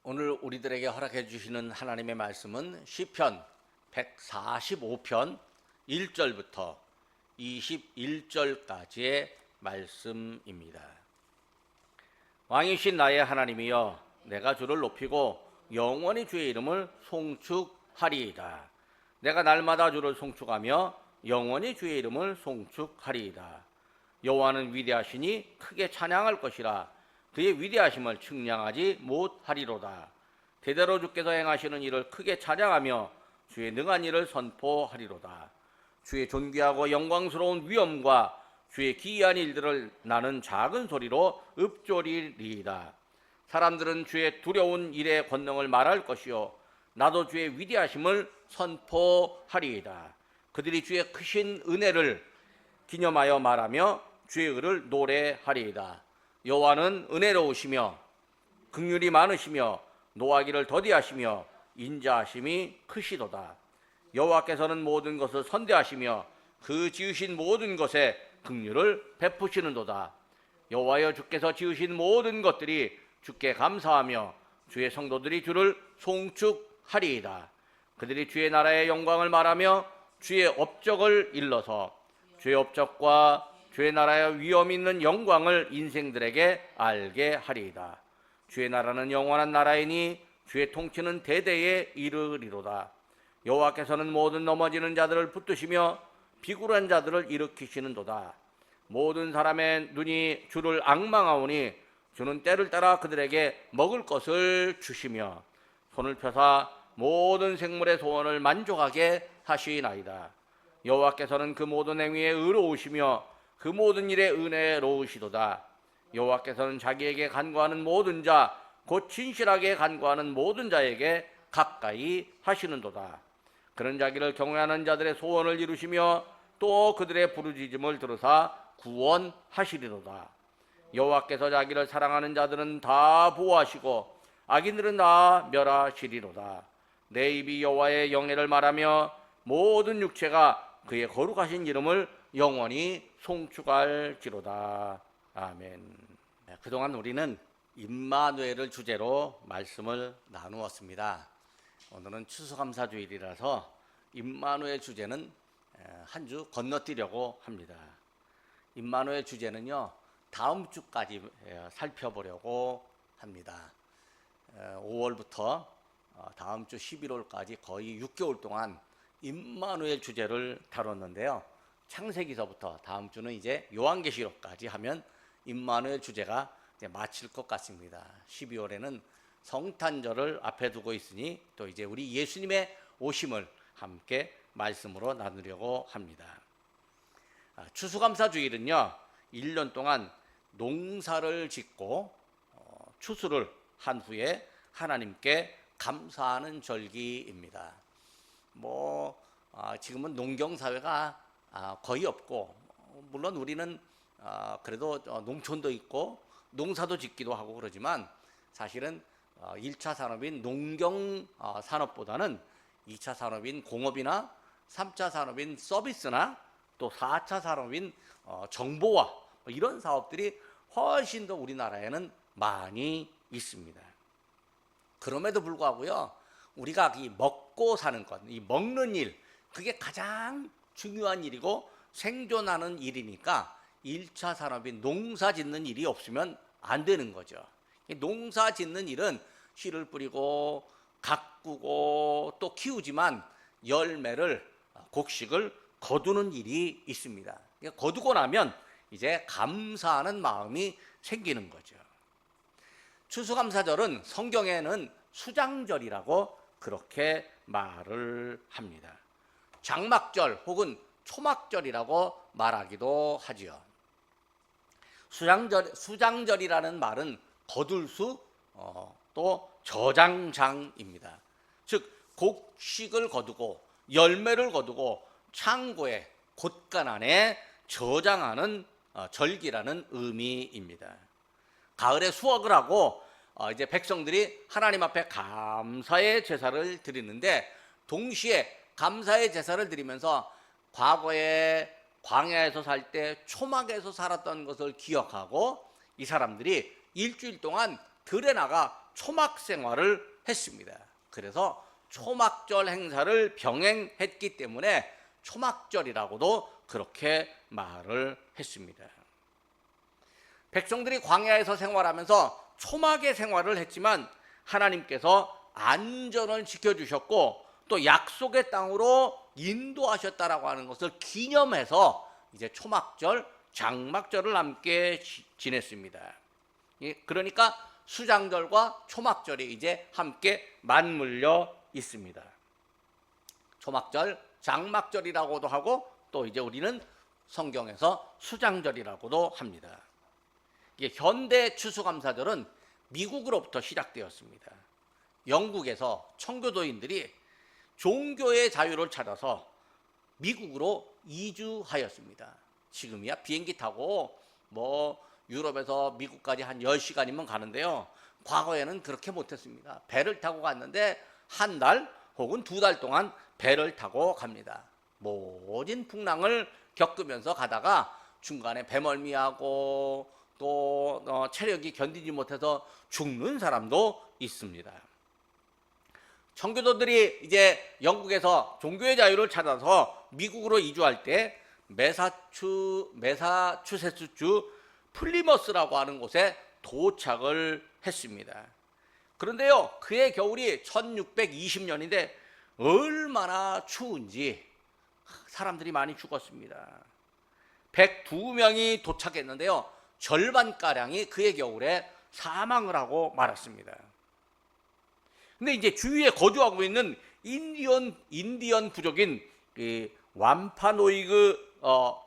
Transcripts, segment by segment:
오늘 우리들에게 허락해 주시는 하나님의 말씀은 시편 145편 1절부터 21절까지의 말씀입니다. 왕이신 나의 하나님이여, 내가 주를 높이고 영원히 주의 이름을 송축하리이다. 내가 날마다 주를 송축하며 영원히 주의 이름을 송축하리이다. 여호와는 위대하시니 크게 찬양할 것이라. 그의 위대하심을 측량하지 못하리로다. 대대로 주께서 행하시는 일을 크게 찬양하며 주의 능한 일을 선포하리로다. 주의 존귀하고 영광스러운 위엄과 주의 기이한 일들을 나는 작은 소리로 읊조리리이다. 사람들은 주의 두려운 일의 권능을 말할 것이요, 나도 주의 위대하심을 선포하리이다. 그들이 주의 크신 은혜를 기념하여 말하며 주의 의를 노래하리이다. 여호와는 은혜로우시며 긍휼이 많으시며 노하기를 더디하시며 인자하심이 크시도다. 여호와께서는 모든 것을 선대하시며 그 지으신 모든 것에 긍휼을 베푸시는도다. 여호와여, 주께서 지으신 모든 것들이 주께 감사하며 주의 성도들이 주를 송축하리이다. 그들이 주의 나라의 영광을 말하며 주의 업적을 일러서 주의 업적과 주의 나라의 위엄 있는 영광을 인생들에게 알게 하리이다. 주의 나라는 영원한 나라이니 주의 통치는 대대에 이르리로다. 여호와께서는 모든 넘어지는 자들을 붙드시며 비굴한 자들을 일으키시는도다. 모든 사람의 눈이 주를 앙망하오니 주는 때를 따라 그들에게 먹을 것을 주시며 손을 펴사 모든 생물의 소원을 만족하게 하시나이다. 여호와께서는 그 모든 행위에 의로우시며 그 모든 일에 은혜로우시도다. 여호와께서는 자기에게 간구하는 모든 자, 곧 진실하게 간구하는 모든 자에게 가까이 하시는도다. 그런 자기를 경외하는 자들의 소원을 이루시며 또 그들의 부르짖음을 들으사 구원하시리로다. 여호와께서 자기를 사랑하는 자들은 다 보호하시고 악인들은 다 멸하시리로다. 내 입이 여호와의 영예를 말하며 모든 육체가 그의 거룩하신 이름을 영원히 송축할지로다. 아멘. 그동안 우리는 임마누엘을 주제로 말씀을 나누었습니다. 오늘은 추수감사주일이라서 임마누엘 주제는 한 주 건너뛰려고 합니다. 임마누엘 주제는요, 다음 주까지 살펴보려고 합니다. 5월부터 다음 주 11월까지 거의 6개월 동안 임마누엘 주제를 다뤘는데요. 창세기서부터 다음 주는 이제 요한계시록까지 하면 임마누엘 주제가 이제 마칠 것 같습니다. 12월에는 성탄절을 앞에 두고 있으니 또 이제 우리 예수님의 오심을 함께 말씀으로 나누려고 합니다. 추수감사주일은요, 1년 동안 농사를 짓고 추수를 한 후에 하나님께 감사하는 절기입니다. 지금은 농경사회가 거의 없고, 물론 우리는 그래도 농촌도 있고 농사도 짓기도 하고 그러지만 사실은 1차 산업인 농경 산업보다는 2차 산업인 공업이나 3차 산업인 서비스나 또 4차 산업인 정보화 이런 사업들이 훨씬 더 우리나라에는 많이 있습니다. 그럼에도 불구하고요, 우리가 이 먹고 사는 것, 이 먹는 일, 그게 가장 중요한 일이고 생존하는 일이니까 1차 산업인 농사 짓는 일이 없으면 안 되는 거죠. 농사 짓는 일은 씨를 뿌리고 가꾸고 또 키우지만 열매를, 곡식을 거두는 일이 있습니다. 거두고 나면 이제 감사하는 마음이 생기는 거죠. 추수감사절은 성경에는 수장절이라고 그렇게 말을 합니다. 장막절 혹은 초막절이라고 말하기도 하지요. 수장절이라는 말은 거둘수, 또 저장장입니다. 즉 곡식을 거두고 열매를 거두고 창고에 곳간 안에 저장하는 절기라는 의미입니다. 가을에 수확을 하고 이제 백성들이 하나님 앞에 감사의 제사를 드리는데, 동시에 감사의 제사를 드리면서 과거에 광야에서 살 때 초막에서 살았던 것을 기억하고 이 사람들이 일주일 동안 들에 나가 초막 생활을 했습니다. 그래서 초막절 행사를 병행했기 때문에 초막절이라고도 그렇게 말을 했습니다. 백성들이 광야에서 생활하면서 초막의 생활을 했지만 하나님께서 안전을 지켜주셨고 또 약속의 땅으로 인도하셨다라고 하는 것을 기념해서 이제 초막절, 장막절을 함께 지냈습니다. 그러니까 수장절과 초막절이 이제 함께 맞물려 있습니다. 초막절, 장막절이라고도 하고 또 이제 우리는 성경에서 수장절이라고도 합니다. 현대 추수감사절은 미국으로부터 시작되었습니다. 영국에서 청교도인들이 종교의 자유를 찾아서 미국으로 이주하였습니다. 지금이야 비행기 타고 유럽에서 미국까지 한 10시간이면 가는데요. 과거에는 그렇게 못했습니다. 배를 타고 갔는데 한 달 혹은 2달 동안 배를 타고 갑니다. 모진 풍랑을 겪으면서 가다가 중간에 배멀미하고 또 체력이 견디지 못해서 죽는 사람도 있습니다. 청교도들이 이제 영국에서 종교의 자유를 찾아서 미국으로 이주할 때 매사추세츠주 플리머스라고 하는 곳에 도착을 했습니다. 그런데요, 그해 겨울이 1620년인데 얼마나 추운지 사람들이 많이 죽었습니다. 102명이 도착했는데요, 절반가량이 그해 겨울에 사망을 하고 말았습니다. 근데 이제 주위에 거주하고 있는 인디언 부족인 완파노이그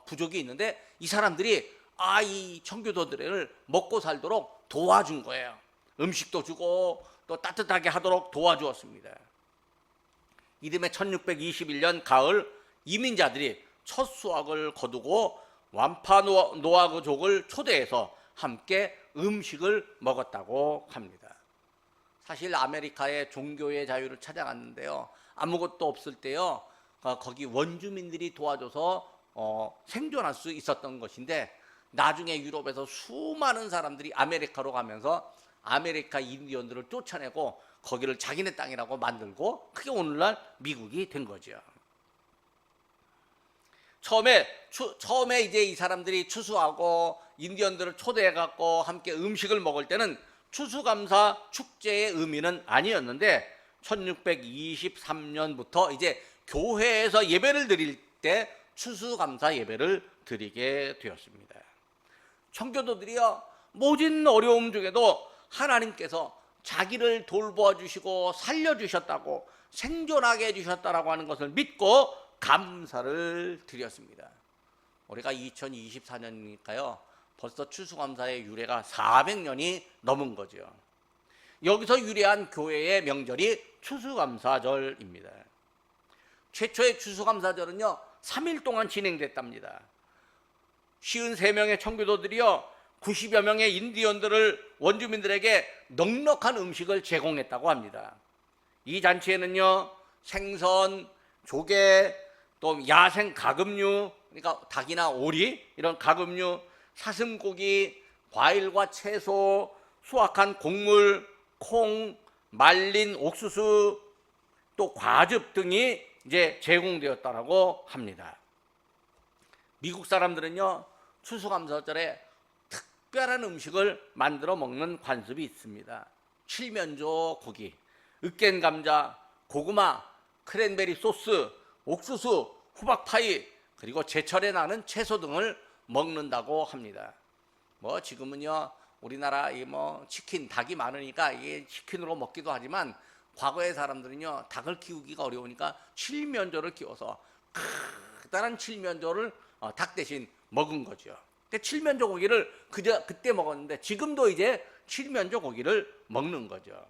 부족이 있는데 이 사람들이 이 청교도들을 먹고 살도록 도와준 거예요. 음식도 주고 또 따뜻하게 하도록 도와주었습니다. 이듬해 1621년 가을 이민자들이 첫 수확을 거두고 완파노아그족을 초대해서 함께 음식을 먹었다고 합니다. 사실 아메리카의 종교의 자유를 찾아갔는데요, 아무것도 없을 때요, 거기 원주민들이 도와줘서 생존할 수 있었던 것인데 나중에 유럽에서 수많은 사람들이 아메리카로 가면서 아메리카 인디언들을 쫓아내고 거기를 자기네 땅이라고 만들고 그게 오늘날 미국이 된 거죠. 처음에 이제 이 사람들이 추수하고 인디언들을 초대해 갖고 함께 음식을 먹을 때는 추수감사 축제의 의미는 아니었는데 1623년부터 이제 교회에서 예배를 드릴 때 추수감사 예배를 드리게 되었습니다. 청교도들이요, 모진 어려움 중에도 하나님께서 자기를 돌보아 주시고 살려주셨다고, 생존하게 해주셨다라고 하는 것을 믿고 감사를 드렸습니다. 우리가 2024년이니까요 벌써 추수감사의 유래가 400년이 넘은 거죠. 여기서 유래한 교회의 명절이 추수감사절입니다. 최초의 추수감사절은요 3일 동안 진행됐답니다. 53명의 청교도들이요 90여 명의 인디언들을 원주민들에게 넉넉한 음식을 제공했다고 합니다. 이 잔치에는요 생선, 조개, 또 야생 가금류, 그러니까 닭이나 오리 이런 가금류, 사슴고기, 과일과 채소, 수확한 곡물, 콩, 말린 옥수수, 또 과즙 등이 이제 제공되었다라고 합니다. 미국 사람들은요 추수감사절에 특별한 음식을 만들어 먹는 관습이 있습니다. 칠면조 고기, 으깬 감자, 고구마, 크랜베리 소스, 옥수수, 호박파이, 그리고 제철에 나는 채소 등을 먹는다고 합니다. 지금은요 우리나라 치킨, 닭이 많으니까 이게 치킨으로 먹기도 하지만 과거의 사람들은요 닭을 키우기가 어려우니까 칠면조를 키워서 크다란 칠면조를 닭 대신 먹은 거죠. 근데 칠면조 고기를 그때 먹었는데 지금도 이제 칠면조 고기를 먹는 거죠.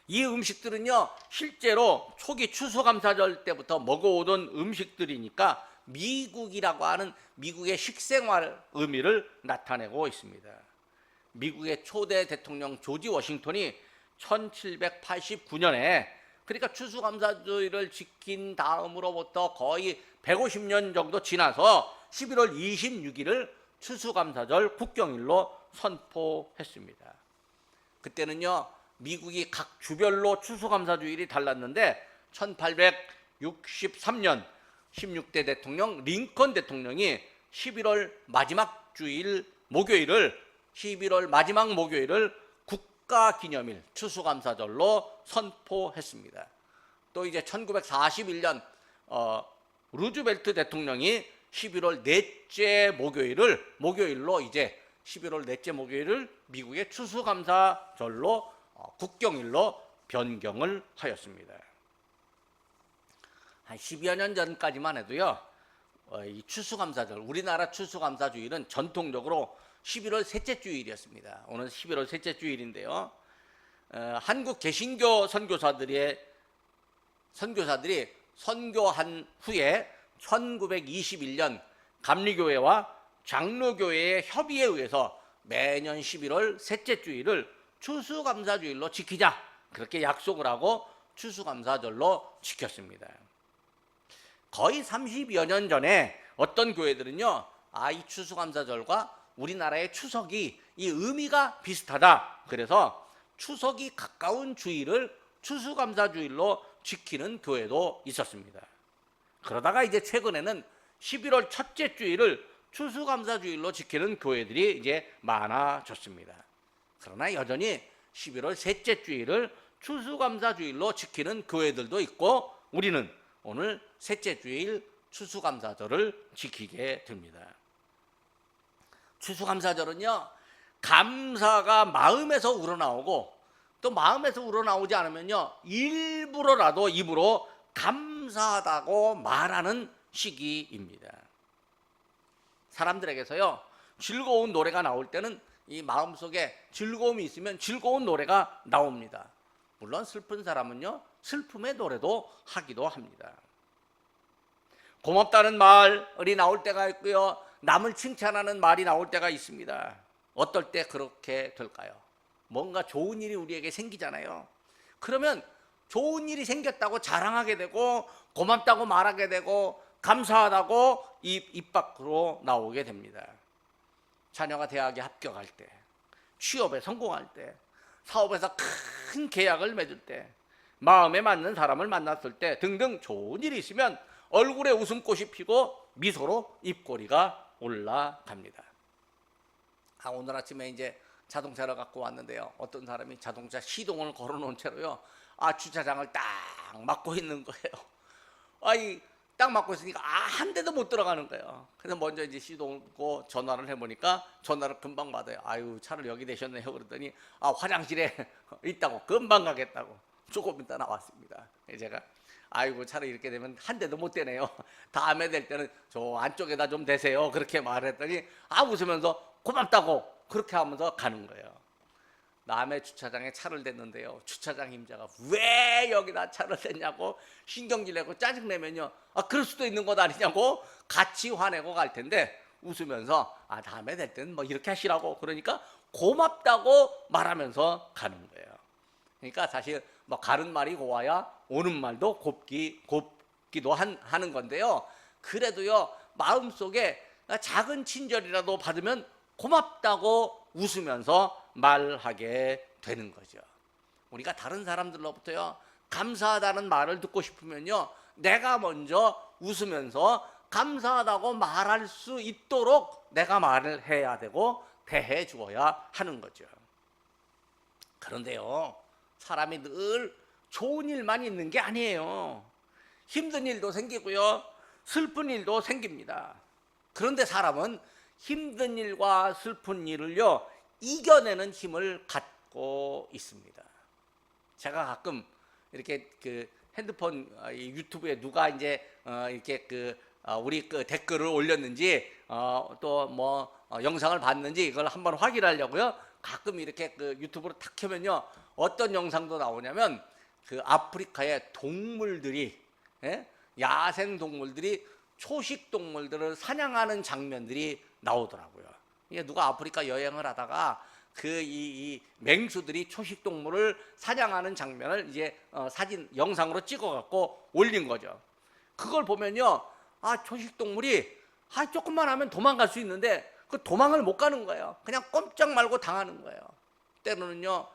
이 음식들은요 실제로 초기 추수감사절 때부터 먹어오던 음식들이니까 미국이라고 하는 미국의 식생활 의미를 나타내고 있습니다. 미국의 초대 대통령 조지 워싱턴이 1789년에 그러니까 추수감사절을 지킨 다음으로부터 거의 150년 정도 지나서 11월 26일을 추수감사절 국경일로 선포했습니다. 그때는요 미국이 각 주별로 추수감사주일이 달랐는데 1863년 16대 대통령 링컨 대통령이 11월 마지막 주일 목요일을 11월 마지막 목요일을 국가기념일 추수감사절로 선포했습니다. 또 이제 1941년 루즈벨트 대통령이 11월 넷째 목요일로 이제 11월 넷째 목요일을 미국의 추수감사절로 국경일로 변경을 하였습니다. 한 10여 년 전까지만 해도요, 이 추수감사절, 우리나라 추수감사주일은 전통적으로 11월 셋째 주일이었습니다. 오늘 11월 셋째 주일인데요. 한국 개신교 선교사들이 선교한 후에 1921년 감리교회와 장로교회의 협의에 의해서 매년 11월 셋째 주일을 추수감사주일로 지키자, 그렇게 약속을 하고 추수감사절로 지켰습니다. 거의 30여 년 전에 어떤 교회들은요, 이 추수감사절과 우리나라의 추석이 이 의미가 비슷하다, 그래서 추석이 가까운 주일을 추수감사주일로 지키는 교회도 있었습니다. 그러다가 이제 최근에는 11월 첫째 주일을 추수감사주일로 지키는 교회들이 이제 많아졌습니다. 그러나 여전히 11월 셋째 주일을 추수감사주일로 지키는 교회들도 있고, 우리는 오늘 셋째 주일 추수감사절을 지키게 됩니다. 추수감사절은요, 감사가 마음에서 우러나오고, 또 마음에서 우러나오지 않으면요, 일부러라도 입으로 감사하다고 말하는 시기입니다. 사람들에게서요, 즐거운 노래가 나올 때는 이 마음속에 즐거움이 있으면 즐거운 노래가 나옵니다. 물론 슬픈 사람은요, 슬픔의 노래도 하기도 합니다. 고맙다는 말이 나올 때가 있고요, 남을 칭찬하는 말이 나올 때가 있습니다. 어떨 때 그렇게 될까요? 뭔가 좋은 일이 우리에게 생기잖아요. 그러면 좋은 일이 생겼다고 자랑하게 되고, 고맙다고 말하게 되고, 감사하다고 입 밖으로 나오게 됩니다. 자녀가 대학에 합격할 때, 취업에 성공할 때, 사업에서 큰 계약을 맺을 때, 마음에 맞는 사람을 만났을 때 등등 좋은 일이 있으면 얼굴에 웃음꽃이 피고 미소로 입꼬리가 올라갑니다. 오늘 아침에 이제 자동차를 갖고 왔는데요, 어떤 사람이 자동차 시동을 걸어놓은 채로요, 주차장을 딱 막고 있는 거예요. 딱 막고 있으니까 한 대도 못 들어가는 거예요. 그래서 먼저 이제 시동을 고 전화를 해보니까 전화를 금방 받아요. 차를 여기 대셨네요. 그랬더니 화장실에 있다고, 금방 가겠다고. 조금 이따 나왔습니다. 제가 차를 이렇게 되면 한 대도 못 대네요. 다음에 될 때는 저 안쪽에다 좀 대세요. 그렇게 말했더니 웃으면서 고맙다고 그렇게 하면서 가는 거예요. 남의 주차장에 차를 댔는데요, 주차장 임자가 왜 여기다 차를 댔냐고 신경질 내고 짜증내면요, 그럴 수도 있는 것 아니냐고 같이 화내고 갈 텐데, 웃으면서 다음에 될 때는 뭐 이렇게 하시라고, 그러니까 고맙다고 말하면서 가는 거예요. 그러니까 사실 뭐 가는 말이 고와야 오는 말도 곱기도 하는 건데요, 그래도요, 마음속에 작은 친절이라도 받으면 고맙다고 웃으면서 말하게 되는 거죠. 우리가 다른 사람들로부터요, 감사하다는 말을 듣고 싶으면요, 내가 먼저 웃으면서 감사하다고 말할 수 있도록 내가 말을 해야 되고 대해 주어야 하는 거죠. 그런데요, 사람이 늘 좋은 일만 있는 게 아니에요. 힘든 일도 생기고요, 슬픈 일도 생깁니다. 그런데 사람은 힘든 일과 슬픈 일을요, 이겨내는 힘을 갖고 있습니다. 제가 가끔 이렇게 그 핸드폰 유튜브에 누가 이제 이렇게 우리 댓글을 올렸는지 또 뭐 영상을 봤는지 이걸 한번 확인하려고요, 가끔 이렇게 유튜브로 탁 켜면요, 어떤 영상도 나오냐면 아프리카의 동물들이, 야생 동물들이 초식 동물들을 사냥하는 장면들이 나오더라고요. 이게 누가 아프리카 여행을 하다가 이 맹수들이 초식 동물을 사냥하는 장면을 이제 사진 영상으로 찍어갖고 올린 거죠. 그걸 보면요, 초식 동물이 조금만 하면 도망갈 수 있는데 그 도망을 못 가는 거예요. 그냥 꼼짝 말고 당하는 거예요. 때로는요,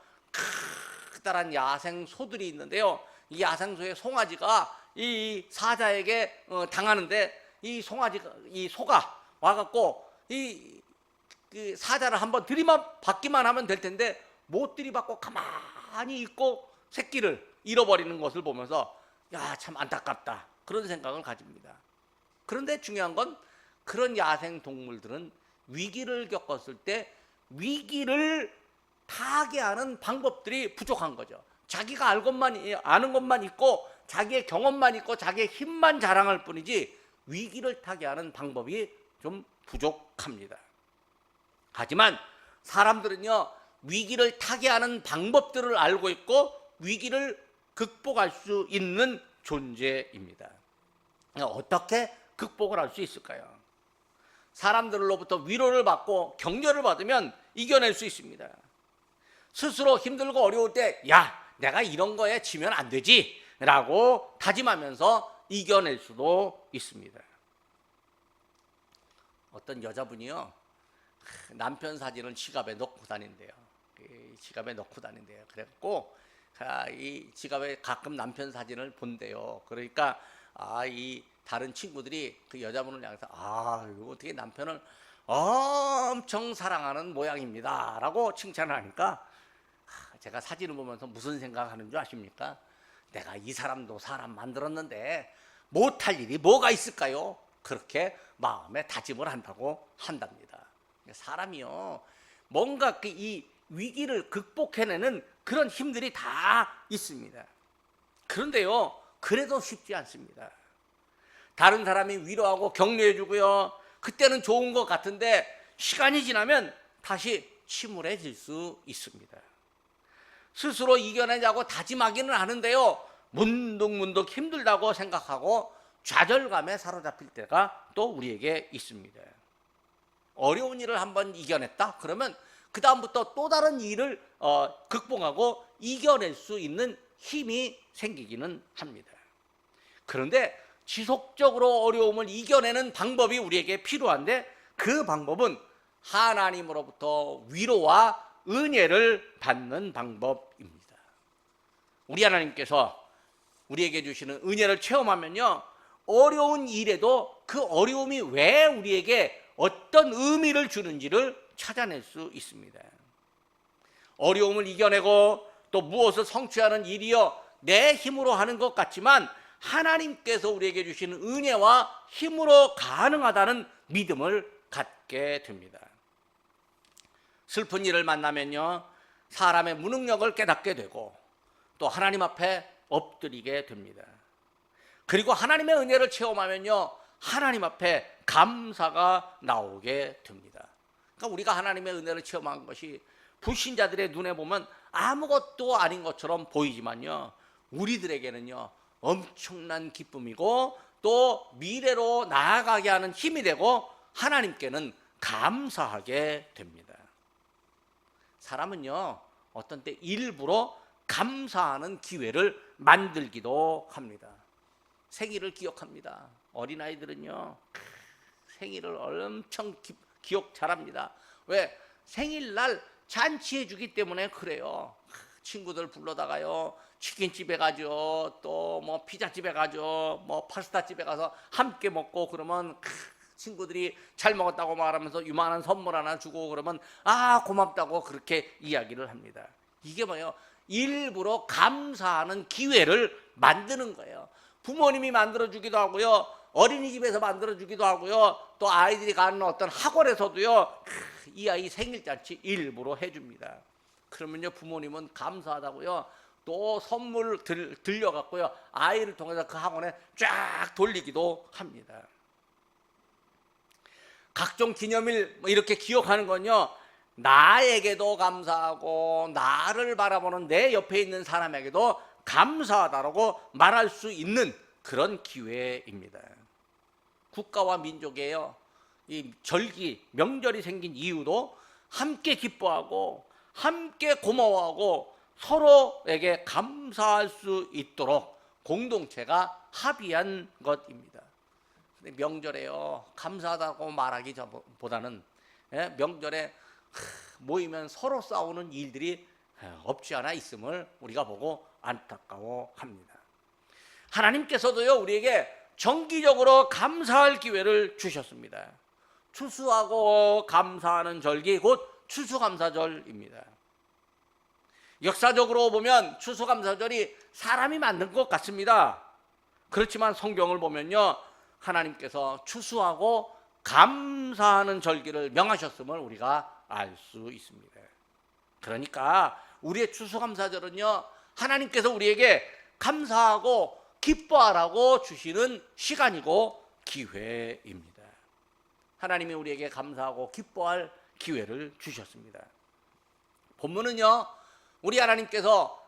커다란 야생 소들이 있는데요. 이 야생 소의 송아지가 이 사자에게 당하는데 이 소가 와갖고 그 사자를 한번 들이받기만 하면 될 텐데 못 들이받고 가만히 있고 새끼를 잃어버리는 것을 보면서 야, 참 안타깝다 그런 생각을 가집니다. 그런데 중요한 건 그런 야생 동물들은 위기를 겪었을 때 위기를 타개하는 방법들이 부족한 거죠. 자기가 아는 것만 있고 자기의 경험만 있고 자기의 힘만 자랑할 뿐이지 위기를 타개하는 방법이 좀 부족합니다. 하지만 사람들은요, 위기를 타개하는 방법들을 알고 있고 위기를 극복할 수 있는 존재입니다. 어떻게 극복을 할 수 있을까요? 사람들로부터 위로를 받고 격려를 받으면 이겨낼 수 있습니다. 스스로 힘들고 어려울 때 야, 내가 이런 거에 지면 안 되지 라고 다짐하면서 이겨낼 수도 있습니다. 어떤 여자분이요, 남편 사진을 지갑에 넣고 다닌대요. 그래갖고 이 지갑에 가끔 남편 사진을 본대요. 그러니까 이 다른 친구들이 그 여자분을 향해서 이거 어떻게 남편을 엄청 사랑하는 모양입니다 라고 칭찬을 하니까 제가 사진을 보면서 무슨 생각하는 줄 아십니까? 내가 이 사람도 사람 만들었는데 못할 일이 뭐가 있을까요? 그렇게 마음에 다짐을 한답니다. 사람이요, 뭔가 이 위기를 극복해내는 그런 힘들이 다 있습니다. 그런데요, 그래도 쉽지 않습니다. 다른 사람이 위로하고 격려해주고요, 그때는 좋은 것 같은데 시간이 지나면 다시 침울해질 수 있습니다. 스스로 이겨내자고 다짐하기는 하는데요, 문득문득 힘들다고 생각하고 좌절감에 사로잡힐 때가 또 우리에게 있습니다. 어려운 일을 한번 이겨냈다 그러면 그 다음부터 또 다른 일을 극복하고 이겨낼 수 있는 힘이 생기기는 합니다. 그런데 지속적으로 어려움을 이겨내는 방법이 우리에게 필요한데 그 방법은 하나님으로부터 위로와 은혜를 받는 방법입니다. 우리 하나님께서 우리에게 주시는 은혜를 체험하면요, 어려운 일에도 그 어려움이 왜 우리에게 어떤 의미를 주는지를 찾아낼 수 있습니다. 어려움을 이겨내고 또 무엇을 성취하는 일이요, 내 힘으로 하는 것 같지만 하나님께서 우리에게 주시는 은혜와 힘으로 가능하다는 믿음을 갖게 됩니다. 슬픈 일을 만나면요, 사람의 무능력을 깨닫게 되고 또 하나님 앞에 엎드리게 됩니다. 그리고 하나님의 은혜를 체험하면요, 하나님 앞에 감사가 나오게 됩니다. 그러니까 우리가 하나님의 은혜를 체험한 것이 불신자들의 눈에 보면 아무것도 아닌 것처럼 보이지만요, 우리들에게는요 엄청난 기쁨이고 또 미래로 나아가게 하는 힘이 되고 하나님께는 감사하게 됩니다. 사람은요 어떤 때 일부러 감사하는 기회를 만들기도 합니다. 생일을 기억합니다. 어린아이들은요 생일을 엄청 기억 잘합니다. 왜? 생일날 잔치해 주기 때문에 그래요. 친구들 불러다가요, 치킨집에 가죠, 또 뭐 피자집에 가죠, 뭐 파스타집에 가서 함께 먹고 그러면 친구들이 잘 먹었다고 말하면서 유만한 선물 하나 주고 그러면 고맙다고 그렇게 이야기를 합니다. 이게 뭐예요? 일부러 감사하는 기회를 만드는 거예요. 부모님이 만들어주기도 하고요, 어린이집에서 만들어주기도 하고요, 또 아이들이 가는 어떤 학원에서도요, 이 아이 생일잔치 일부러 해줍니다. 그러면요 부모님은 감사하다고요 또 선물 들려갖고요 아이를 통해서 그 학원에 쫙 돌리기도 합니다. 각종 기념일 이렇게 기억하는 건요, 나에게도 감사하고 나를 바라보는 내 옆에 있는 사람에게도 감사하다라고 말할 수 있는 그런 기회입니다. 국가와 민족에요, 이 절기, 명절이 생긴 이유도 함께 기뻐하고 함께 고마워하고 서로에게 감사할 수 있도록 공동체가 합의한 것입니다. 근데 명절에요, 감사하다고 말하기보다는 명절에 모이면 서로 싸우는 일들이 없지 않아 있음을 우리가 보고 안타까워합니다. 하나님께서도요 우리에게 정기적으로 감사할 기회를 주셨습니다. 추수하고 감사하는 절기 곧 추수감사절입니다. 역사적으로 보면 추수감사절이 사람이 만든 것 같습니다. 그렇지만 성경을 보면요 하나님께서 추수하고 감사하는 절기를 명하셨음을 우리가 알 수 있습니다. 그러니까 우리의 추수감사절은요 하나님께서 우리에게 감사하고 기뻐하라고 주시는 시간이고 기회입니다. 하나님이 우리에게 감사하고 기뻐할 기회를 주셨습니다. 본문은요 우리 하나님께서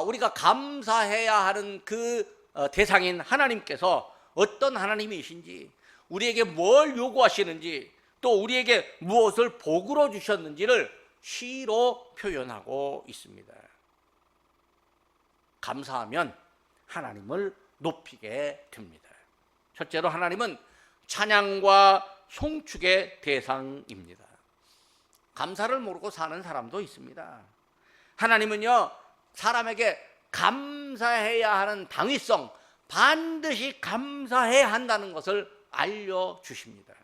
우리가 감사해야 하는 그 대상인 하나님께서 어떤 하나님이신지, 우리에게 뭘 요구하시는지, 또 우리에게 무엇을 복으로 주셨는지를 시로 표현하고 있습니다. 감사하면 하나님을 높이게 됩니다. 첫째로 하나님은 찬양과 송축의 대상입니다. 감사를 모르고 사는 사람도 있습니다. 하나님은요 사람에게 감사해야 하는 당위성, 반드시 감사해야 한다는 것을 알려주십니다.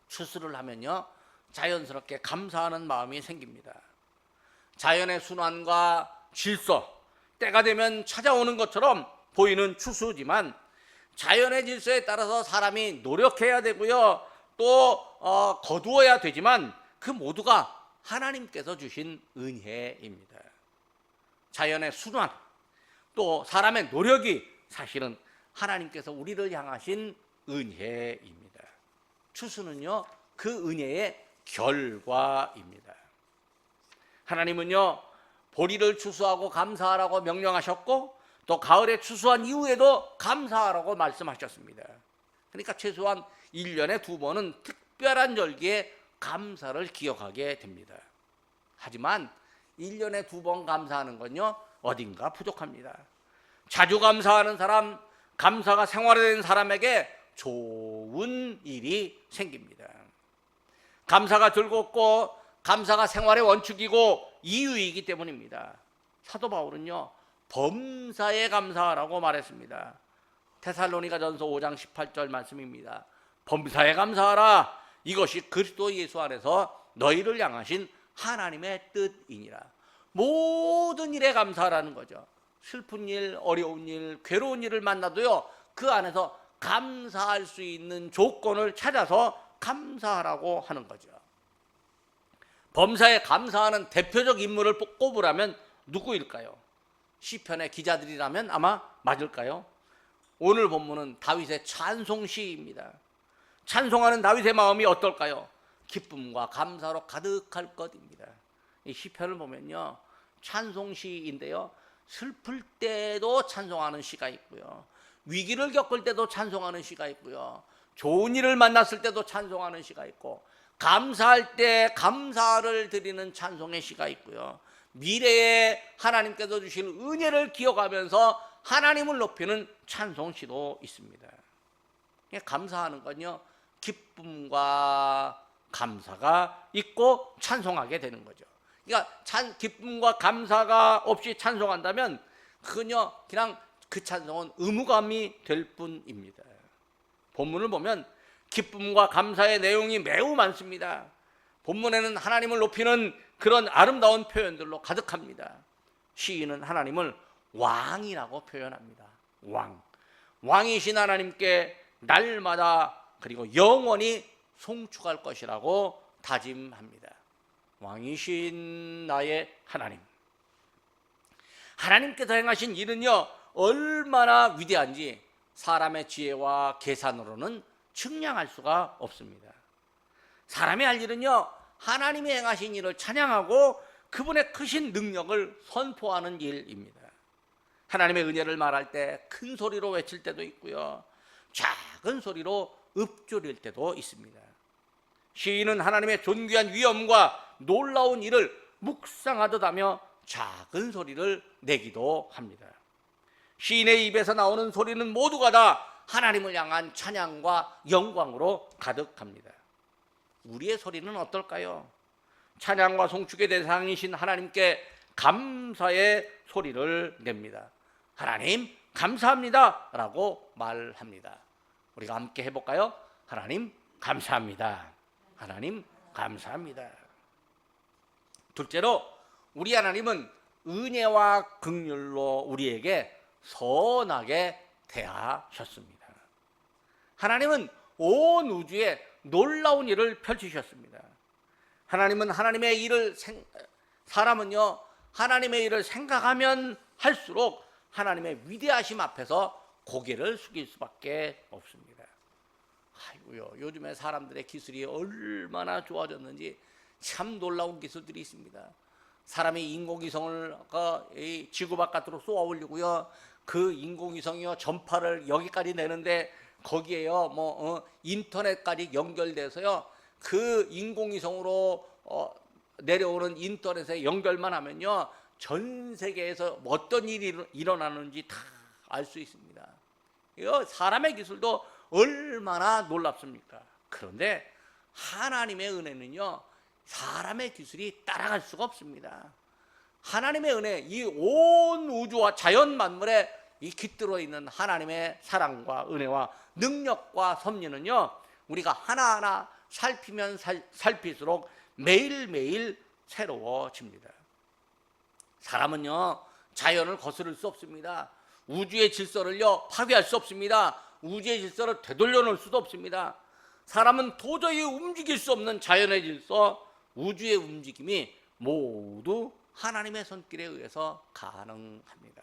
추수를 하면요 자연스럽게 감사하는 마음이 생깁니다. 자연의 순환과 질서, 때가 되면 찾아오는 것처럼 보이는 추수지만 자연의 질서에 따라서 사람이 노력해야 되고요 또 거두어야 되지만 그 모두가 하나님께서 주신 은혜입니다. 자연의 순환 또 사람의 노력이 사실은 하나님께서 우리를 향하신 은혜입니다. 추수는요 그 은혜의 결과입니다. 하나님은요 보리를 추수하고 감사하라고 명령하셨고 또 가을에 추수한 이후에도 감사하라고 말씀하셨습니다. 그러니까 최소한 1년에 2번은 특별한 절기에 감사를 기억하게 됩니다. 하지만 1년에 2번 감사하는 건요 어딘가 부족합니다. 자주 감사하는 사람, 감사가 생활화된 사람에게 좋은 일이 생깁니다. 감사가 즐겁고 감사가 생활의 원칙이고 이유이기 때문입니다. 사도 바울은요 범사에 감사하라고 말했습니다. 데살로니가전서 5장 18절 말씀입니다. 범사에 감사하라. 이것이 그리스도 예수 안에서 너희를 향하신 하나님의 뜻이니라. 모든 일에 감사하라는 거죠. 슬픈 일, 어려운 일, 괴로운 일을 만나도요 그 안에서 감사할 수 있는 조건을 찾아서 감사하라고 하는 거죠. 범사에 감사하는 대표적 인물을 꼽으라면 누구일까요? 시편의 기자들이라면 아마 맞을까요? 오늘 본문은 다윗의 찬송시입니다. 찬송하는 다윗의 마음이 어떨까요? 기쁨과 감사로 가득할 것입니다. 이 시편을 보면요 찬송시인데요 슬플 때도 찬송하는 시가 있고요 위기를 겪을 때도 찬송하는 시가 있고요 좋은 일을 만났을 때도 찬송하는 시가 있고 감사할 때 감사를 드리는 찬송의 시가 있고요 미래에 하나님께서 주실 은혜를 기억하면서 하나님을 높이는 찬송시도 있습니다. 감사하는 건요 기쁨과 감사가 있고 찬송하게 되는 거죠. 그러니까 기쁨과 감사가 없이 찬송한다면 그건요 그냥 그 찬송은 의무감이 될 뿐입니다. 본문을 보면 기쁨과 감사의 내용이 매우 많습니다. 본문에는 하나님을 높이는 그런 아름다운 표현들로 가득합니다. 시인은 하나님을 왕이라고 표현합니다. 왕이신 하나님께 날마다 그리고 영원히 송축할 것이라고 다짐합니다. 왕이신 나의 하나님. 하나님께서 행하신 일은요 얼마나 위대한지 사람의 지혜와 계산으로는 측량할 수가 없습니다. 사람이 할 일은요 하나님이 행하신 일을 찬양하고 그분의 크신 능력을 선포하는 일입니다. 하나님의 은혜를 말할 때 큰 소리로 외칠 때도 있고요 작은 소리로 읊조릴 때도 있습니다. 시인은 하나님의 존귀한 위엄과 놀라운 일을 묵상하듯 하며 작은 소리를 내기도 합니다. 시인의 입에서 나오는 소리는 모두가 다 하나님을 향한 찬양과 영광으로 가득합니다. 우리의 소리는 어떨까요? 찬양과 송축의 대상이신 하나님께 감사의 소리를 냅니다. 하나님 감사합니다 라고 말합니다. 우리가 함께 해볼까요? 하나님 감사합니다. 하나님 감사합니다. 둘째로 우리 하나님은 은혜와 긍휼로 우리에게 선하게 대하셨습니다. 하나님은 온 우주에 놀라운 일을 펼치셨습니다. 하나님은 하나님의 일을 사람은요 하나님의 일을 생각하면 할수록 하나님의 위대하심 앞에서 고개를 숙일 수밖에 없습니다. 아이고요, 요즘에 사람들의 기술이 얼마나 좋아졌는지 참 놀라운 기술들이 있습니다. 사람이 인공위성을 지구 바깥으로 쏘아 올리고요, 그 인공위성이요 전파를 여기까지 내는데 거기에요 인터넷까지 연결돼서요 그 인공위성으로 내려오는 인터넷에 연결만 하면요 전 세계에서 어떤 일이 일어나는지 다 알 수 있습니다. 이거 사람의 기술도 얼마나 놀랍습니까? 그런데 하나님의 은혜는요 사람의 기술이 따라갈 수가 없습니다. 하나님의 은혜, 이 온 우주와 자연 만물에 이 깃들어 있는 하나님의 사랑과 은혜와 능력과 섭리는요 우리가 하나하나 살피면 살필수록 매일매일 새로워집니다. 사람은요 자연을 거스를 수 없습니다. 우주의 질서를요 파괴할 수 없습니다. 우주의 질서를 되돌려 놓을 수도 없습니다. 사람은 도저히 움직일 수 없는 자연의 질서, 우주의 움직임이 모두 하나님의 손길에 의해서 가능합니다.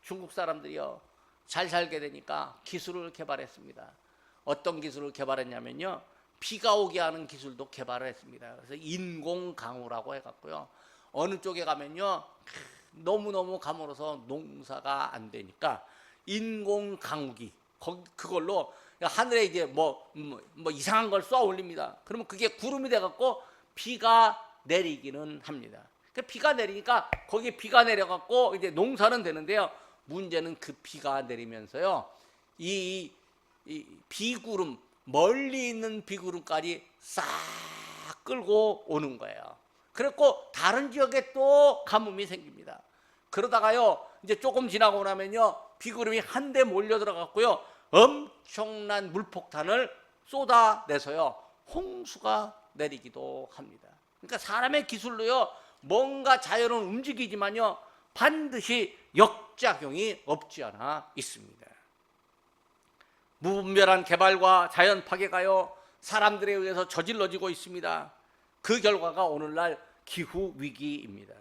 중국 사람들이요 잘 살게 되니까 기술을 개발했습니다. 어떤 기술을 개발했냐면요 비가 오게 하는 기술도 개발을 했습니다. 그래서 인공강우라고 해갖고요 어느 쪽에 가면요 너무너무 가물어서 농사가 안 되니까 인공강우기 그걸로 하늘에 이제 뭐 이상한 걸 쏘아 올립니다. 그러면 그게 구름이 돼갖고 비가 내리기는 합니다. 비가 내리니까 거기에 비가 내려갖고 이제 농사는 되는데요. 문제는 그 비가 내리면서요 이 비구름, 멀리 있는 비구름까지 싹 끌고 오는 거예요. 그래갖고 다른 지역에 또 가뭄이 생깁니다. 그러다가요 이제 조금 지나고 나면요 비구름이 한데 몰려 들어갔고요 엄청난 물폭탄을 쏟아내서요 홍수가 내리기도 합니다. 그러니까 사람의 기술로요 뭔가 자연은 움직이지만요 반드시 역작용이 없지 않아 있습니다. 무분별한 개발과 자연 파괴가요 사람들에 의해서 저질러지고 있습니다. 그 결과가 오늘날 기후 위기입니다.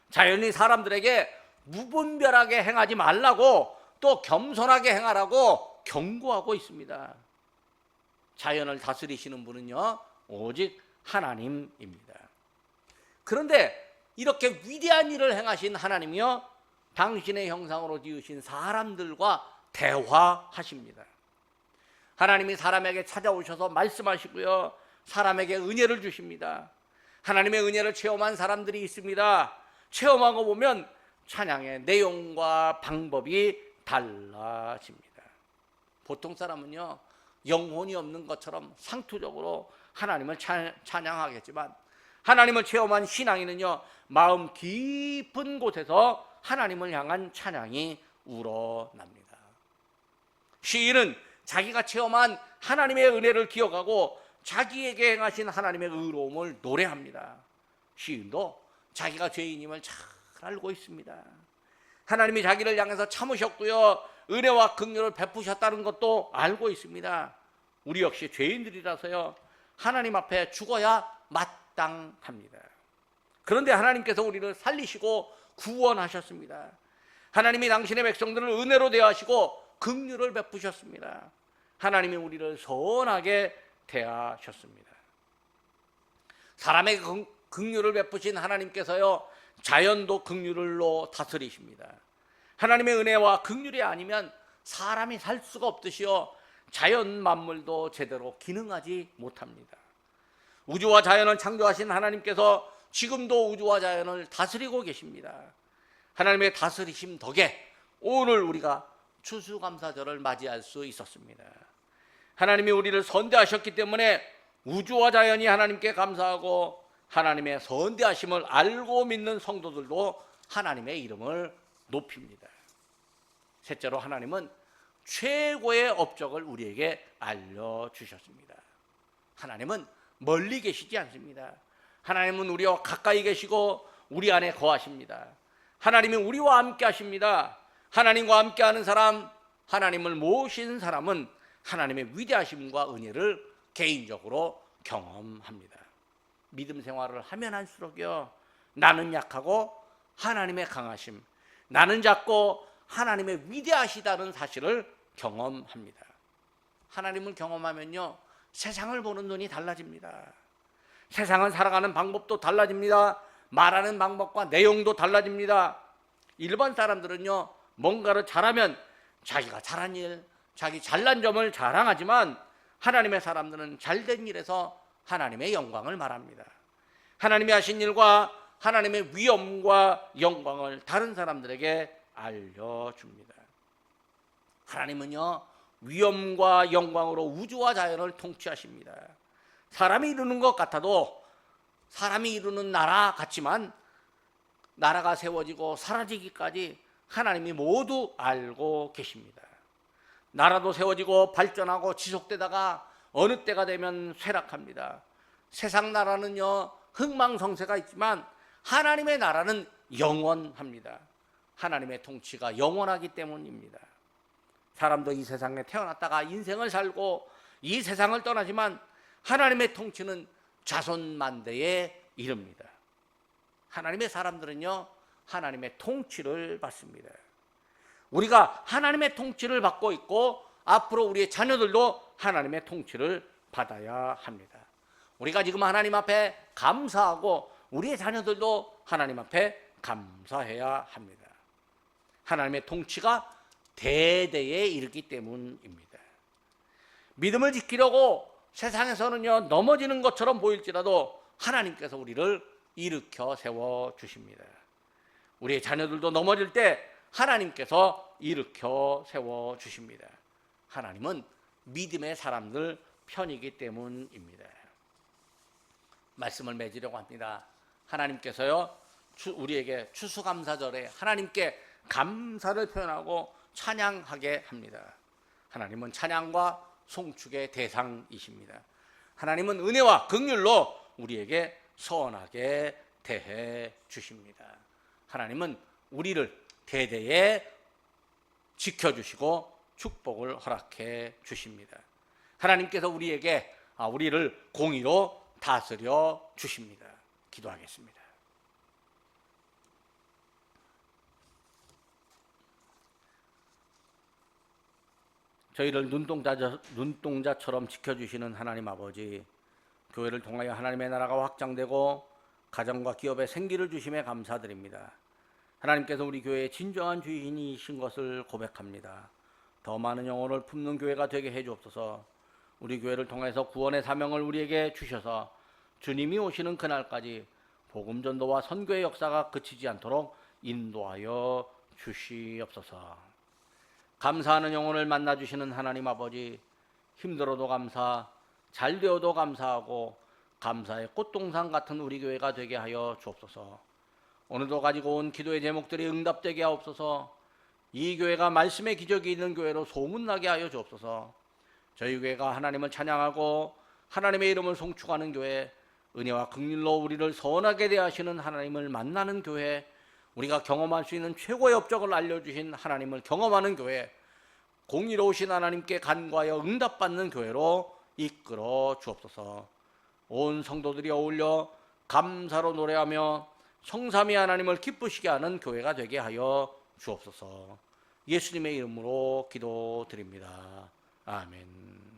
자연이 사람들에게 무분별하게 행하지 말라고 또 겸손하게 행하라고 경고하고 있습니다. 자연을 다스리시는 분은요 오직 하나님입니다. 그런데 이렇게 위대한 일을 행하신 하나님이요 당신의 형상으로 지으신 사람들과 대화하십니다. 하나님이 사람에게 찾아오셔서 말씀하시고요 사람에게 은혜를 주십니다. 하나님의 은혜를 체험한 사람들이 있습니다. 체험하고 보면 찬양의 내용과 방법이 달라집니다. 보통 사람은요 영혼이 없는 것처럼 상투적으로 하나님을 찬양하겠지만 하나님을 체험한 신앙인은요 마음 깊은 곳에서 하나님을 향한 찬양이 우러납니다. 시인은 자기가 체험한 하나님의 은혜를 기억하고 자기에게 행하신 하나님의 의로움을 노래합니다. 시인도 자기가 죄인임을 잘 알고 있습니다. 하나님이 자기를 향해서 참으셨고요 은혜와 긍휼을 베푸셨다는 것도 알고 있습니다. 우리 역시 죄인들이라서요 하나님 앞에 죽어야 마땅합니다. 그런데 하나님께서 우리를 살리시고 구원하셨습니다. 하나님이 당신의 백성들을 은혜로 대하시고 긍휼을 베푸셨습니다. 하나님이 우리를 선하게 대하셨습니다. 사람에게 긍휼을 베푸신 하나님께서요 자연도 긍휼로 다스리십니다. 하나님의 은혜와 긍휼이 아니면 사람이 살 수가 없듯이요 자연 만물도 제대로 기능하지 못합니다. 우주와 자연을 창조하신 하나님께서 지금도 우주와 자연을 다스리고 계십니다. 하나님의 다스리심 덕에 오늘 우리가 추수감사절을 맞이할 수 있었습니다. 하나님이 우리를 선대하셨기 때문에 우주와 자연이 하나님께 감사하고 하나님의 선대하심을 알고 믿는 성도들도 하나님의 이름을 높입니다. 셋째로 하나님은 최고의 업적을 우리에게 알려주셨습니다. 하나님은 멀리 계시지 않습니다. 하나님은 우리와 가까이 계시고 우리 안에 거하십니다. 하나님은 우리와 함께 하십니다. 하나님과 함께하는 사람, 하나님을 모신 사람은 하나님의 위대하심과 은혜를 개인적으로 경험합니다. 믿음 생활을 하면 할수록요, 나는 약하고 하나님의 강하심, 나는 작고 하나님의 위대하시다는 사실을 경험합니다. 하나님을 경험하면요, 세상을 보는 눈이 달라집니다. 세상을 살아가는 방법도 달라집니다. 말하는 방법과 내용도 달라집니다. 일반 사람들은요, 뭔가를 잘하면 자기가 잘한 일, 자기 잘난 점을 자랑하지만 하나님의 사람들은 잘된 일에서 하나님의 영광을 말합니다. 하나님이 하신 일과 하나님의 위엄과 영광을 다른 사람들에게 알려줍니다. 하나님은요, 위엄과 영광으로 우주와 자연을 통치하십니다. 사람이 이루는 것 같아도 사람이 이루는 나라 같지만 나라가 세워지고 사라지기까지 하나님이 모두 알고 계십니다. 나라도 세워지고 발전하고 지속되다가 어느 때가 되면 쇠락합니다. 세상 나라는요, 흥망성쇠가 있지만 하나님의 나라는 영원합니다. 하나님의 통치가 영원하기 때문입니다. 사람도 이 세상에 태어났다가 인생을 살고 이 세상을 떠나지만 하나님의 통치는 자손만대에 이릅니다. 하나님의 사람들은요, 하나님의 통치를 받습니다. 우리가 하나님의 통치를 받고 있고 앞으로 우리의 자녀들도 하나님의 통치를 받아야 합니다. 우리가 지금 하나님 앞에 감사하고 우리의 자녀들도 하나님 앞에 감사해야 합니다. 하나님의 통치가 대대에 이르기 때문입니다. 믿음을 지키려고 세상에서는요, 넘어지는 것처럼 보일지라도 하나님께서 우리를 일으켜 세워 주십니다. 우리의 자녀들도 넘어질 때 하나님께서 일으켜 세워 주십니다. 하나님은 믿음의 사람들 편이기 때문입니다. 말씀을 맺으려고 합니다. 하나님께서요, 우리에게 추수감사절에 하나님께 감사를 표현하고 찬양하게 합니다. 하나님은 찬양과 송축의 대상이십니다. 하나님은 은혜와 긍휼로 우리에게 선하게 대해 주십니다. 하나님은 우리를 대대에 지켜주시고 축복을 허락해 주십니다. 하나님께서 우리를 공의로 다스려 주십니다. 기도하겠습니다. 저희를 눈동자처럼 지켜주시는 하나님 아버지, 교회를 통하여 하나님의 나라가 확장되고 가정과 기업에 생기를 주심에 감사드립니다. 하나님께서 우리 교회의 진정한 주인이신 것을 고백합니다. 더 많은 영혼을 품는 교회가 되게 해주옵소서. 우리 교회를 통해서 구원의 사명을 우리에게 주셔서 주님이 오시는 그날까지 복음 전도와 선교의 역사가 그치지 않도록 인도하여 주시옵소서. 감사하는 영혼을 만나주시는 하나님 아버지, 힘들어도 감사, 잘되어도 감사하고 감사의 꽃동산 같은 우리 교회가 되게 하여 주옵소서. 오늘도 가지고 온 기도의 제목들이 응답되게 하옵소서. 이 교회가 말씀의 기적이 있는 교회로 소문나게 하여 주옵소서. 저희 교회가 하나님을 찬양하고 하나님의 이름을 송축하는 교회, 은혜와 긍휼로 우리를 선하게 대하시는 하나님을 만나는 교회, 우리가 경험할 수 있는 최고의 업적을 알려주신 하나님을 경험하는 교회, 공의로우신 하나님께 간구하여 응답받는 교회로 이끌어 주옵소서. 온 성도들이 어울려 감사로 노래하며 성삼위 하나님을 기쁘시게 하는 교회가 되게 하여 주옵소서. 예수님의 이름으로 기도드립니다. 아멘.